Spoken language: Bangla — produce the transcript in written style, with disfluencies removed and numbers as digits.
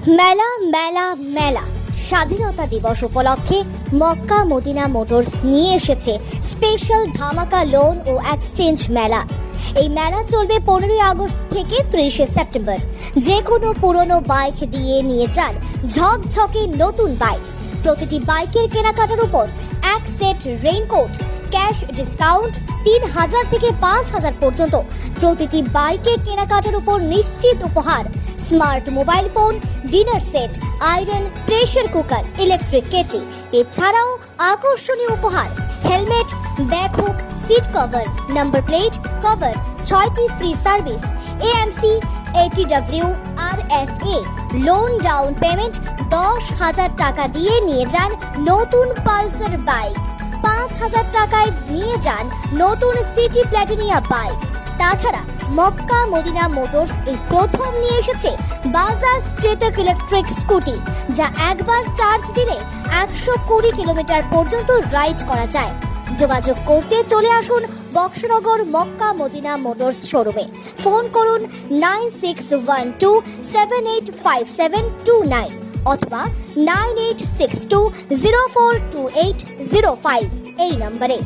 মেলা মেলা মেলা স্বাধীনতা দিবস উপলক্ষে মক্কা মদিনা মোটরস নিয়ে এসেছে স্পেশাল ধামাকা লোন ও এক্সচেঞ্জ মেলা। এই মেলা চলবে 15 আগস্ট থেকে 30 সেপ্টেম্বর। যে কোনো পুরনো বাইক দিয়ে নিয়ে যান ঝকঝকে নতুন বাইক। প্রতিটি বাইকের কেনাকাটার উপর এক সেট রেইনকোট, ক্যাশ ডিসকাউন্ট 3000 থেকে 5000 পর্যন্ত। প্রতিটি বাইকে কেনাকাটার উপর নিশ্চিত উপহার smart mobile phone, dinner set, iron, pressure cooker, electric kettle. এছাড়াও আকর্ষণীয় উপহার helmet, back hook, seat cover, number plate cover, 6টি free service, AMC, ATW, RSA. Loan down payment 10,000 টাকা দিয়ে নিয়ে যান নতুন পালসার বাইক। 5,000 টাকায় নিয়ে যান নতুন সিটি প্ল্যাটিনিয়া বাইক। তাছাড়া মক্কা মদিনা মোটরস এই প্রথম নিয়ে এসেছে বাজাজ চেতক ইলেকট্রিক স্কুটি, যা একবার চার্জ দিলে 120 কিলোমিটার পর্যন্ত রাইড করা যায়। যোগাযোগ করতে চলে আসুন বক্সনগর মক্কা মদিনা মোটরস শোরুমে। ফোন করুন 9612785729 অথবা 9862042805 এই নম্বরে।